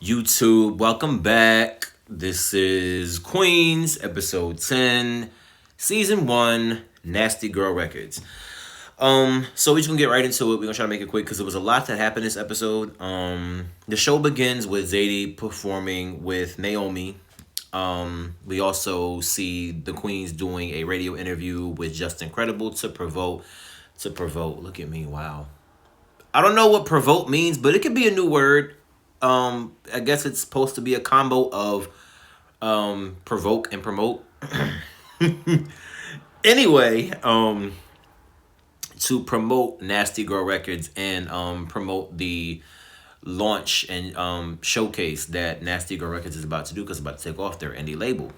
YouTube, welcome back. This is Queens, episode 10, season 1, Nasty Girl Records. So we're just gonna get right into it. We're gonna try to make it quick because there was a lot that happened this episode. The show begins with Zadie performing with Naomi. We also see the Queens doing a radio interview with Just Incredible to provoke. Look at me, wow. I don't know what provoke means, but it could be a new word. I guess it's supposed to be a combo of provoke and promote. Anyway, to promote Nasty Girl Records and promote the launch and showcase that Nasty Girl Records is about to do because it's about to take off their indie label.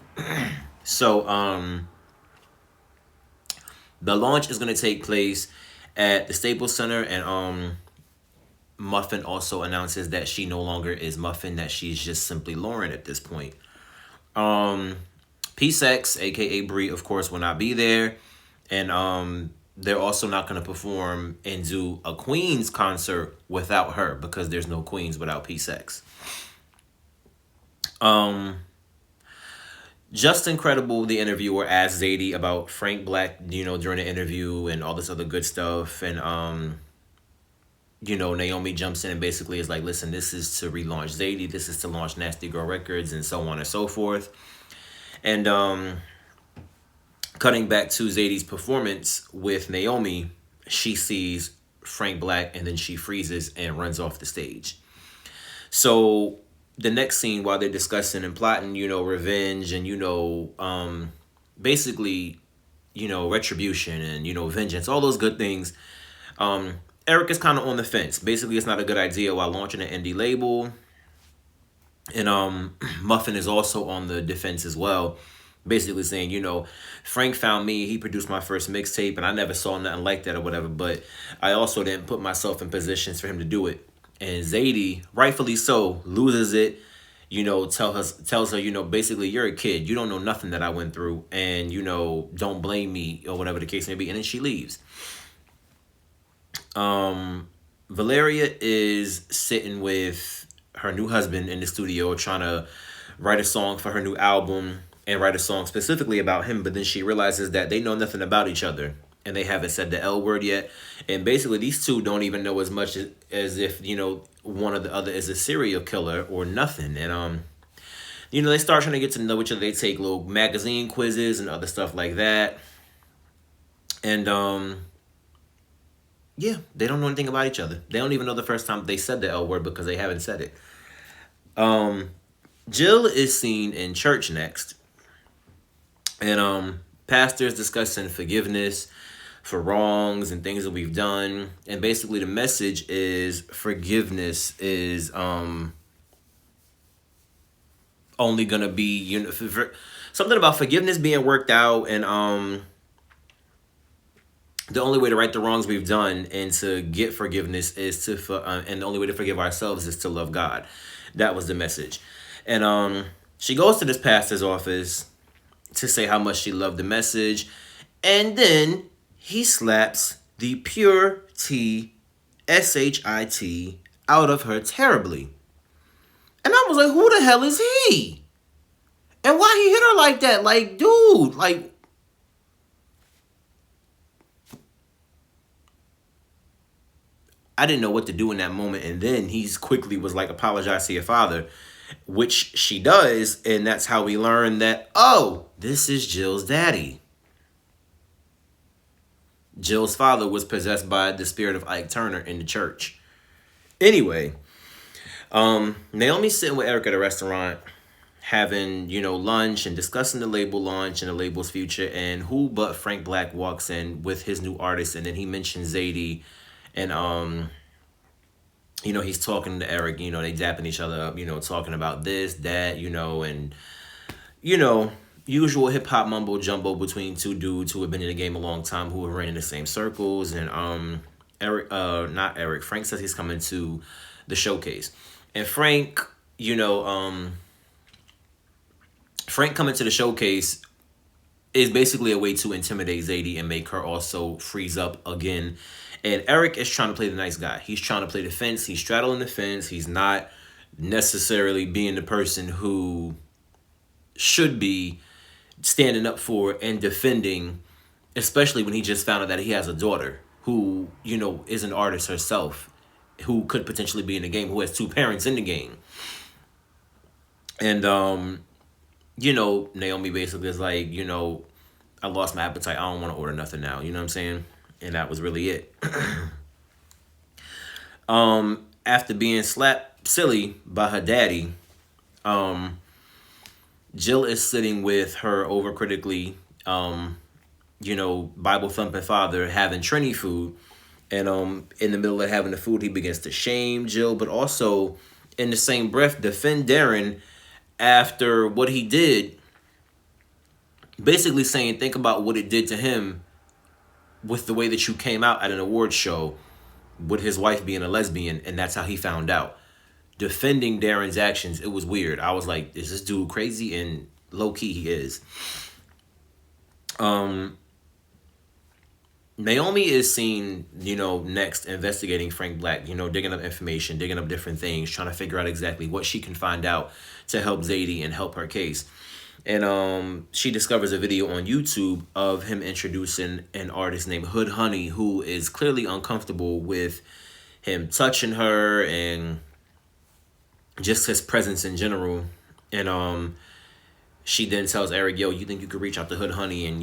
So the launch is going to take place at the Staples Center, and Muffin also announces that she no longer is Muffin, that she's just simply Lauren at this point. P-Sex, aka Brie, of course, will not be there. And they're also not going to perform and do a Queens concert without her because there's no Queens without P-Sex. Just Incredible, the interviewer, asked Zadie about Frank Black, during the interview and all this other good stuff. And Naomi jumps in and basically is like, listen, this is to relaunch Zadie, this is to launch Nasty Girl Records, and so on and so forth. And cutting back to Zadie's performance with Naomi, she sees Frank Black and then she freezes and runs off the stage. So the next scene, while they're discussing and plotting, revenge and, basically, retribution and, vengeance, all those good things, Eric is kind of on the fence. Basically, it's not a good idea while launching an indie label. And Muffin is also on the defense as well. Basically saying, Frank found me, he produced my first mixtape, and I never saw nothing like that or whatever. But I also didn't put myself in positions for him to do it. And Zadie, rightfully so, loses it. Tells her, basically, you're a kid. You don't know nothing that I went through. And, don't blame me or whatever the case may be. And then she leaves. Valeria is sitting with her new husband in the studio trying to write a song for her new album and write a song specifically about him, but then she realizes that they know nothing about each other and they haven't said the L word yet. And basically these two don't even know as much as if, one or the other is a serial killer or nothing. And they start trying to get to know each other. They take little magazine quizzes and other stuff like that. And yeah, they don't know anything about each other. They don't even know the first time they said the L word because they haven't said it. Jill is seen in church next. And pastors discussing forgiveness for wrongs and things that we've done. And basically the message is forgiveness is only going to be, something about forgiveness being worked out. And the only way to right the wrongs we've done and to get forgiveness is and the only way to forgive ourselves is to love God. That was the message. And she goes to this pastor's office to say how much she loved the message. And then he slaps the pure T, S-H-I-T, out of her terribly. And I was like, who the hell is he? And why he hit her like that? Like, dude, like, I didn't know what to do in that moment. And then he quickly was like, apologize to your father, which she does. And that's how we learn that, oh, this is Jill's daddy. Jill's father was possessed by the spirit of Ike Turner in the church. Anyway, Naomi's sitting with Eric at a restaurant having, lunch and discussing the label launch and the label's future. And who but Frank Black walks in with his new artist. And then he mentions Zadie. And, he's talking to Eric, they dapping each other up, talking about this, that, and, usual hip hop mumbo jumbo between two dudes who have been in the game a long time, who have ran in the same circles. And, Frank says he's coming to the showcase. And Frank, Frank coming to the showcase is basically a way to intimidate Zadie and make her also freeze up again. And Eric is trying to play the nice guy. He's trying to play the fence. He's straddling the fence. He's not, necessarily being the person who should be standing up for and defending, especially when he just found out that he has a daughter who, is an artist herself, who could potentially be in the game, who has two parents in the game. And, Naomi basically is like, I lost my appetite. I don't want to order nothing now. You know what I'm saying? And that was really it. After being slapped silly by her daddy, Jill is sitting with her overcritically, Bible thumping father having Trini food. And in the middle of having the food, he begins to shame Jill, but also in the same breath defend Darren after what he did. Basically saying, think about what it did to him with the way that you came out at an award show with his wife being a lesbian, and that's how he found out. Defending Darren's actions, it was weird. I was like, is this dude crazy? And low key he is. Naomi is seen, next investigating Frank Black, digging up information, digging up different things, trying to figure out exactly what she can find out to help Zadie and help her case. And she discovers a video on YouTube of him introducing an artist named Hood Honey, who is clearly uncomfortable with him touching her and just his presence in general. And she then tells Eric, yo, you think you could reach out to Hood Honey and,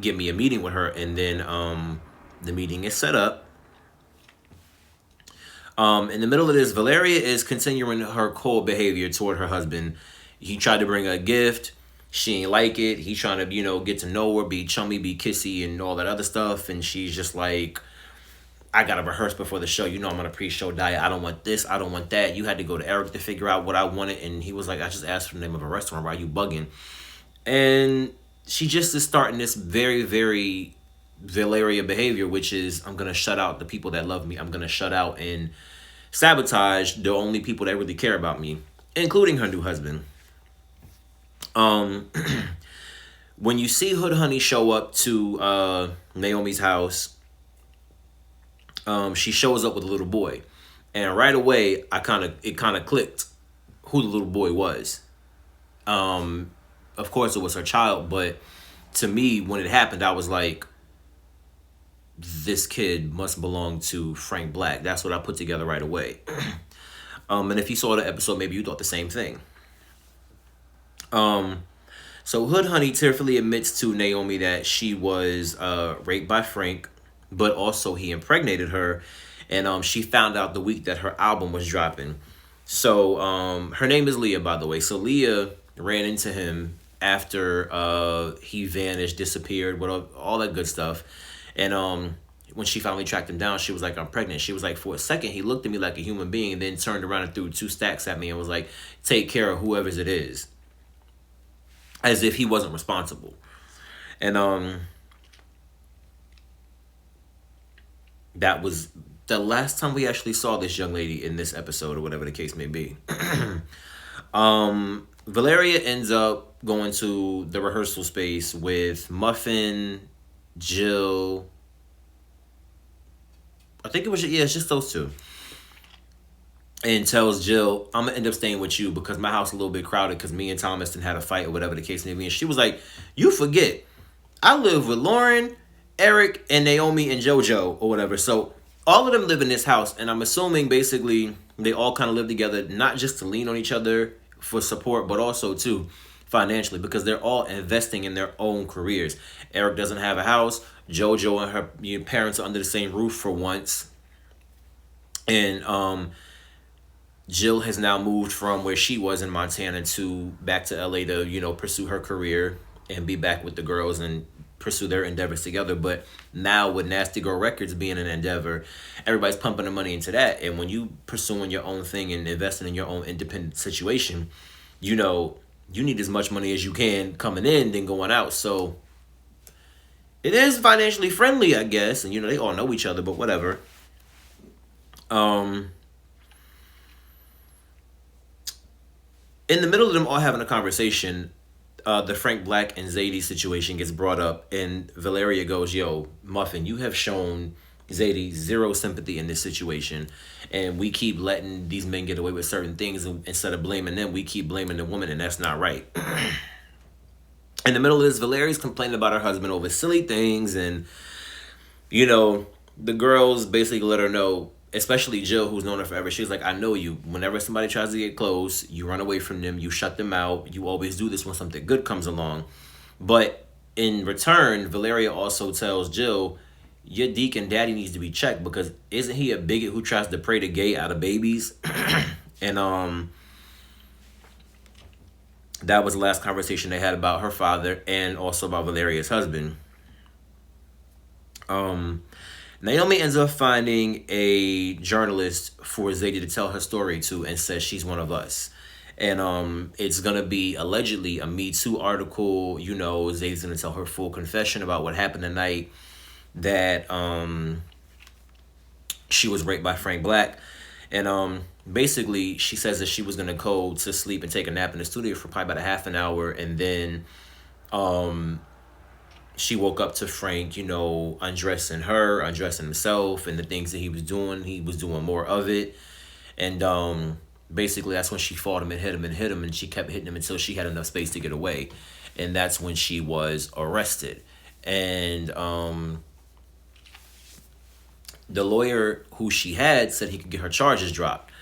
get me a meeting with her? And then the meeting is set up. In the middle of this, Valeria is continuing her cold behavior toward her husband. He tried to bring her a gift. She ain't like it. He's trying to, get to know her, be chummy, be kissy, and all that other stuff. And she's just like, I got to rehearse before the show. I'm on a pre-show diet. I don't want this. I don't want that. You had to go to Eric to figure out what I wanted. And he was like, I just asked for the name of a restaurant. Why are you bugging? And she just is starting this very, very Valeria behavior, which is, I'm going to shut out the people that love me. I'm going to shut out and sabotage the only people that really care about me, including her new husband. When you see Hood Honey show up to Naomi's house, she shows up with a little boy, and right away it kind of clicked who the little boy was. Of course it was her child, but to me when it happened, I was like, this kid must belong to Frank Black. That's what I put together right away. And if you saw the episode, maybe you thought the same thing. So Hood Honey tearfully admits to Naomi that she was raped by Frank, but also he impregnated her, and she found out the week that her album was dropping. So her name is Leah, by the way. So Leah ran into him after he vanished, disappeared, all that good stuff. And when she finally tracked him down, she was like, I'm pregnant. She was like, for a second, he looked at me like a human being, and then turned around and threw 2 stacks at me and was like, take care of whoever's it is. As if he wasn't responsible. And that was the last time we actually saw this young lady in this episode, or whatever the case may be. Valeria ends up going to the rehearsal space with Muffin, Jill. I think it's just those two. And tells Jill, I'm going to end up staying with you because my house is a little bit crowded because me and Thomas had a fight or whatever the case may be. And she was like, you forget, I live with Lauren, Eric, and Naomi and JoJo or whatever. So all of them live in this house. And I'm assuming basically they all kind of live together, not just to lean on each other for support, but also too financially, because they're all investing in their own careers. Eric doesn't have a house. JoJo and her parents are under the same roof for once. And Jill has now moved from where she was in Montana to back to LA to, pursue her career and be back with the girls and pursue their endeavors together. But now with Nasty Girl Records being an endeavor, everybody's pumping the money into that. And when you pursuing your own thing and investing in your own independent situation, you need as much money as you can coming in than going out. So it is financially friendly, I guess. And, they all know each other, but whatever. In the middle of them all having a conversation, the Frank Black and Zadie situation gets brought up, and Valeria goes, yo, Muffin, you have shown Zadie zero sympathy in this situation, and we keep letting these men get away with certain things, and instead of blaming them, we keep blaming the woman, and that's not right. In the middle of this, Valeria's complaining about her husband over silly things, and you know, the girls basically let her know, especially Jill, who's known her forever. She's like, I know you. Whenever somebody tries to get close, you run away from them, you shut them out. You always do this when something good comes along. But in return, Valeria also tells Jill, your deacon daddy needs to be checked because isn't he a bigot who tries to pray the gay out of babies? And that was the last conversation they had about her father and also about Valeria's husband. Naomi ends up finding a journalist for Zadie to tell her story to and says she's one of us. And it's gonna be allegedly a Me Too article. You know, Zadie's gonna tell her full confession about what happened the night that she was raped by Frank Black. And basically she says that she was gonna go to sleep and take a nap in the studio for probably about a half an hour, and then she woke up to Frank, you know, undressing her, undressing himself, and the things that he was doing. He was doing more of it. And basically that's when she fought him and hit him and hit him, and she kept hitting him until she had enough space to get away. And that's when she was arrested. And the lawyer who she had said he could get her charges dropped.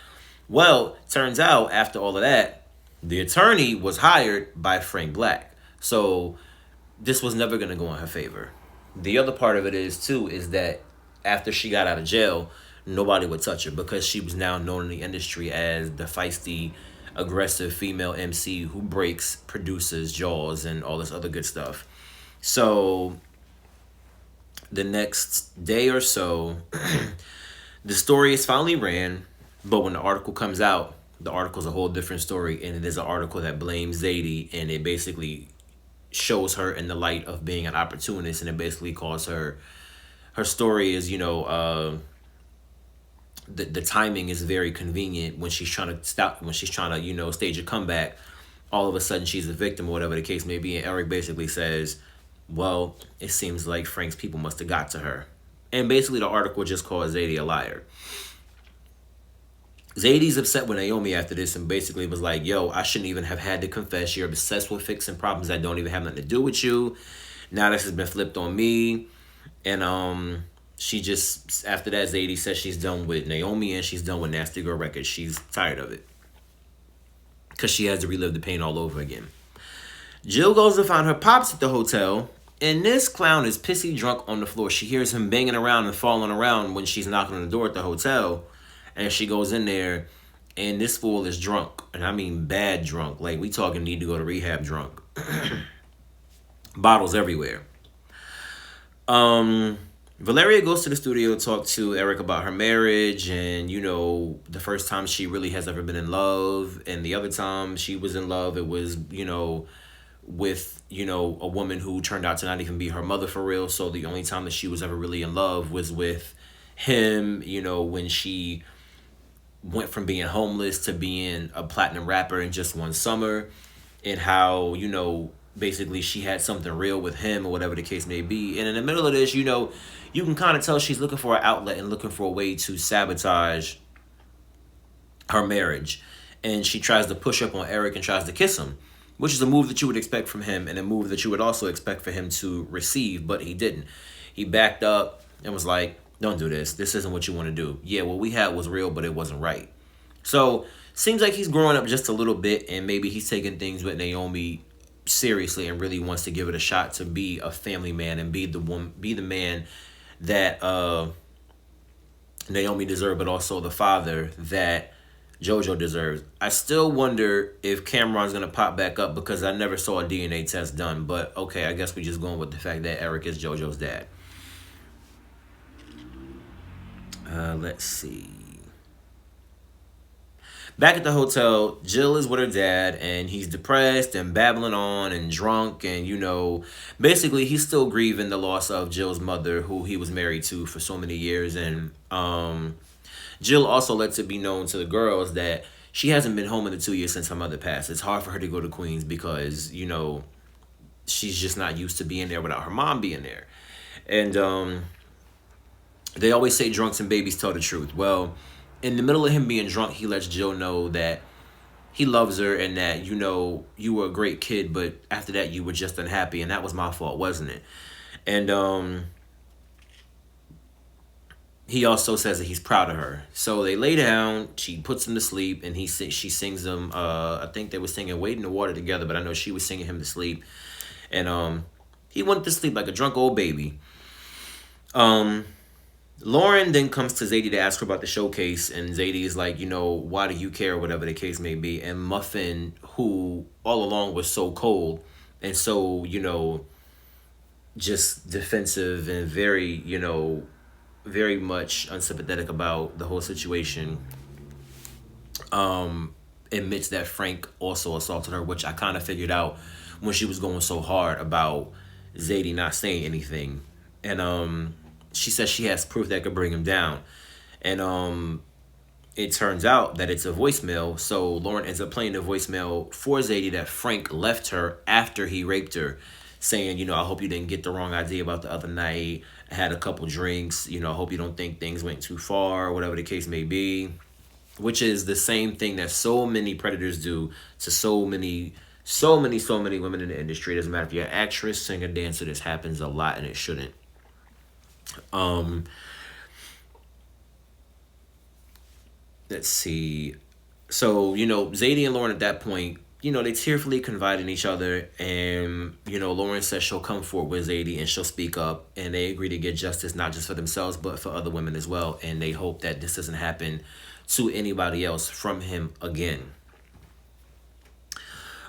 Well, turns out after all of that, the attorney was hired by Frank Black. So this was never going to go in her favor. The other part of it is, too, is that after she got out of jail, nobody would touch her because she was now known in the industry as the feisty, aggressive female MC who breaks producers' jaws and all this other good stuff. So the next day or so, the story is finally ran, but when the article comes out, the article's a whole different story, and it is an article that blames Zadie, and it basically shows her in the light of being an opportunist, and it basically calls her story is, you know, the timing is very convenient when she's trying to you know, stage a comeback. All of a sudden she's a victim or whatever the case may be, and Eric basically says, well, it seems like Frank's people must have got to her. And basically the article just calls Zadie a liar. Zadie's upset with Naomi after this and basically was like, yo, I shouldn't even have had to confess. You're obsessed with fixing problems that don't even have nothing to do with you. Now this has been flipped on me. And she just, after that, Zadie says she's done with Naomi and she's done with Nasty Girl Records. She's tired of it because she has to relive the pain all over again. Jill goes to find her pops at the hotel, and this clown is pissy drunk on the floor. She hears him banging around and falling around when she's knocking on the door at the hotel. And she goes in there, and this fool is drunk. And I mean bad drunk. Like, we talking need to go to rehab drunk. Bottles everywhere. Valeria goes to the studio to talk to Eric about her marriage and, you know, the first time she really has ever been in love. And the other time she was in love, it was, you know, with, you know, a woman who turned out to not even be her mother for real. So the only time that she was ever really in love was with him, you know, when she went from being homeless to being a platinum rapper in just one summer, and how, you know, basically she had something real with him or whatever the case may be. And in the middle of this, you know, you can kind of tell she's looking for an outlet and looking for a way to sabotage her marriage. And she tries to push up on Eric and tries to kiss him, which is a move that you would expect from him and a move that you would also expect for him to receive, but he didn't. He backed up and was like, don't do this. This isn't what you want to do. Yeah, what we had was real, but it wasn't right. So, seems like he's growing up just a little bit, and maybe he's taking things with Naomi seriously and really wants to give it a shot to be a family man and be the man that Naomi deserved, but also the father that JoJo deserves. I still wonder if Cameron's gonna pop back up because I never saw a DNA test done. But okay, I guess we're just going with the fact that Eric is JoJo's dad. Let's see. Back at the hotel, Jill is with her dad, and he's depressed and babbling on and drunk, and, you know, basically he's still grieving the loss of Jill's mother, who he was married to for so many years. And Jill also lets it be known to the girls that she hasn't been home in the 2 years since her mother passed. It's hard for her to go to Queens because, you know, she's just not used to being there without her mom being there. And They always say drunks and babies tell the truth. Well, in the middle of him being drunk, he lets Jill know that he loves her and that, you were a great kid, but after that you were just unhappy, and that was my fault, wasn't it? And he also says that he's proud of her. So they lay down, she puts him to sleep, and she sings him, I think they were singing Wade in the Water together, but I know she was singing him to sleep. And he went to sleep like a drunk old baby. Um Lauren then comes to Zadie to ask her about the showcase, and Zadie is like, why do you care, whatever the case may be. And Muffin, who all along was so cold and so, just defensive and very, very much unsympathetic about the whole situation, admits that Frank also assaulted her, which I kind of figured out when she was going so hard about Zadie not saying anything. And she says she has proof that could bring him down. And it turns out that it's a voicemail. So Lauren ends up playing the voicemail for Zadie that Frank left her after he raped her, saying, I hope you didn't get the wrong idea about the other night. I had a couple drinks. I hope you don't think things went too far, whatever the case may be. Which is the same thing that so many predators do to so many women in the industry. It doesn't matter if you're an actress, singer, dancer. This happens a lot, and it shouldn't. Um, let's see. So, Zadie and Lauren at that point, they tearfully confide in each other. And, Lauren says she'll come forward with Zadie and she'll speak up. And they agree to get justice, not just for themselves, but for other women as well. And they hope that this doesn't happen to anybody else from him again.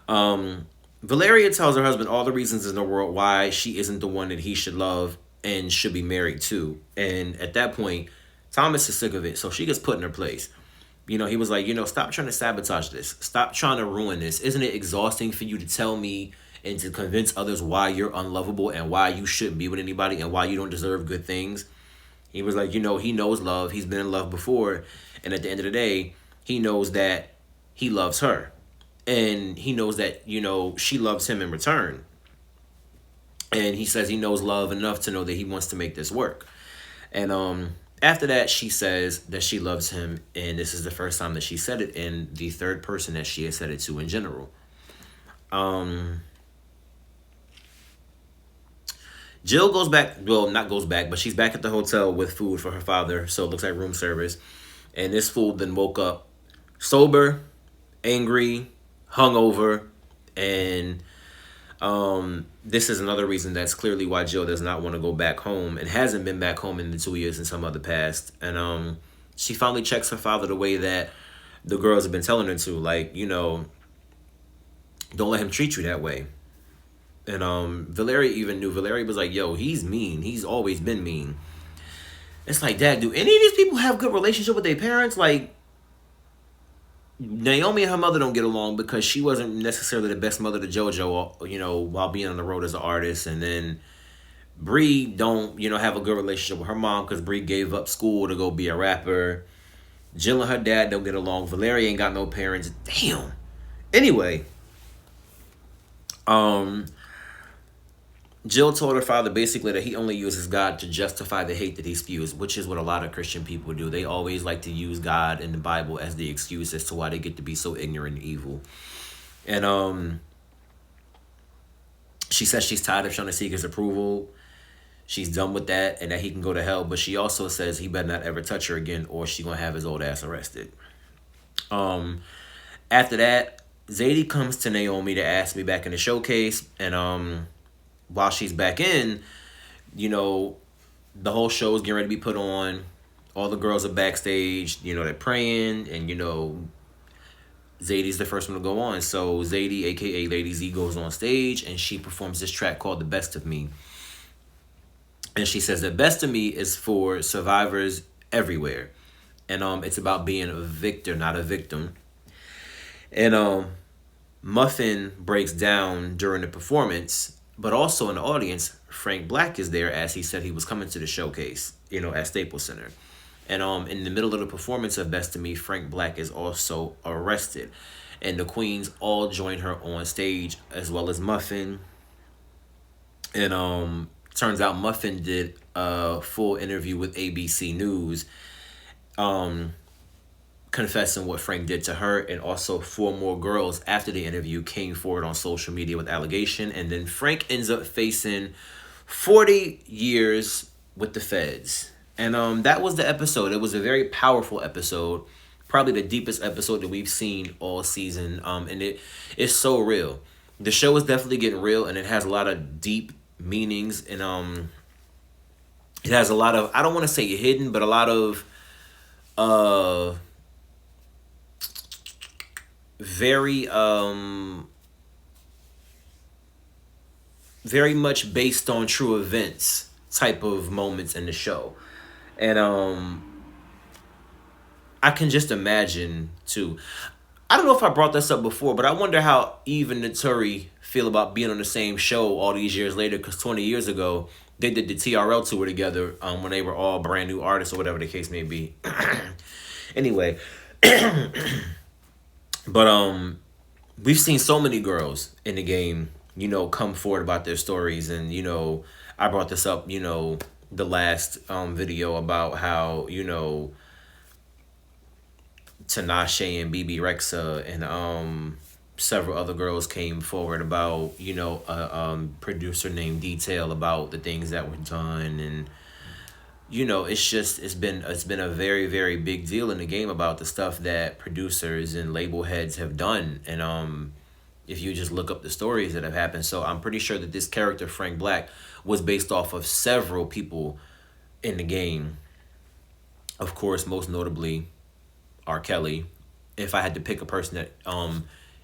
Valeria tells her husband all the reasons in the world why she isn't the one that he should love and should be married to. And at that point, Thomas is sick of it, so she gets put in her place. He was like, stop trying to sabotage this. Stop trying to ruin this. Isn't it exhausting for you to tell me and to convince others why you're unlovable and why you shouldn't be with anybody and why you don't deserve good things? He was like, he knows love. He's been in love before. And at the end of the day, he knows that he loves her. And he knows that, she loves him in return. And he says he knows love enough to know that he wants to make this work. And after that, she says that she loves him. And this is the first time that she said it, and the third person that she has said it to in general. Jill goes back, well, not goes back, but she's back at the hotel with food for her father. So it looks like room service. And this fool then woke up sober, angry, hungover, and this is another reason that's clearly why Jill does not want to go back home and hasn't been back home in the 2 years in some other past. And she finally checks her father the way that the girls have been telling her to, like, don't let him treat you that way. And Valeria even knew. Valeria was like, yo, he's mean. He's always been mean. It's like, Dad, do any of these people have good relationship with their parents? Like, Naomi and her mother don't get along because she wasn't necessarily the best mother to JoJo, while being on the road as an artist. And then Bree don't, have a good relationship with her mom because Bree gave up school to go be a rapper. Jill and her dad don't get along. Valeria ain't got no parents. Damn. Anyway, Jill told her father basically that he only uses God to justify the hate that he spews, which is what a lot of Christian people do. They always like to use God and the Bible as the excuse as to why they get to be so ignorant and evil. And she says she's tired of trying to seek his approval. She's done with that and that he can go to hell. But she also says he better not ever touch her again or she gonna have his old ass arrested. After that, Zadie comes to Naomi to ask me back in the showcase. And while she's back in, the whole show is getting ready to be put on. All the girls are backstage, they're praying, and Zadie's the first one to go on. So Zadie, aka Lady Z, goes on stage and she performs this track called The Best of Me. And she says the best of me is for survivors everywhere. And it's about being a victor, not a victim. And Muffin breaks down during the performance. But also in the audience, Frank Black is there, as he said he was coming to the showcase, at Staples Center. And in the middle of the performance of Best of Me, Frank Black is also arrested. And the queens all join her on stage, as well as Muffin. And Turns out Muffin did a full interview with ABC News, um, confessing what Frank did to her, and also four more girls after the interview came forward on social media with allegation, and then Frank ends up facing 40 years with the feds. And that was the episode. It was a very powerful episode, probably the deepest episode that we've seen all season. And it's so real. The show is definitely getting real, and it has a lot of deep meanings, and it has a lot of, I don't want to say hidden, but a lot of uh very very much based on true events type of moments in the show. And I can just imagine too. I don't know if I brought this up before, but I wonder how Eve and Naturi feel about being on the same show all these years later. Because 20 years ago, they did the TRL tour together, when they were all brand new artists or whatever the case may be. Anyway, but we've seen so many girls in the game, come forward about their stories, and I brought this up, the last video about how Tinashe and BB Rexa and several other girls came forward about a producer named Detail about the things that were done. And it's been a very, very big deal in the game about the stuff that producers and label heads have done. And if you just look up the stories that have happened, so I'm pretty sure that this character Frank Black was based off of several people in the game. Of course, most notably R. Kelly. If I had to pick a person that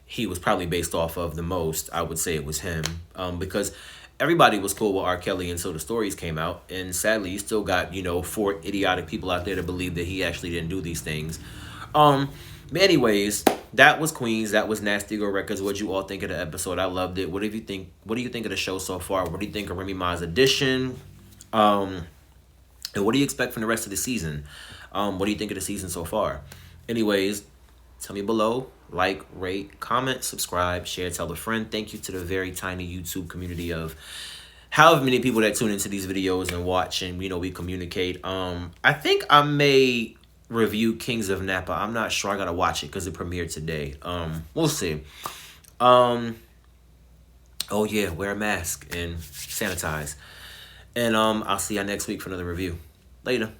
he was probably based off of the most, I would say it was him. Because everybody was cool with R. Kelly until the stories came out, and sadly, you still got four idiotic people out there to believe that he actually didn't do these things. But anyways, that was Queens. That was Nasty Girl Records. What you all think of the episode? I loved it. What do you think? What do you think of the show so far? What do you think of Remy Ma's edition? And what do you expect from the rest of the season? What do you think of the season so far? Anyways, tell me below. Like, rate, comment, subscribe, share, tell a friend. Thank you to the very tiny YouTube community of however many people that tune into these videos and watch, and we communicate. I think I may review Kings of Napa. I'm not sure. I gotta watch it because it premiered today. We'll see. Oh yeah, wear a mask and sanitize. And I'll see y'all next week for another review. Later.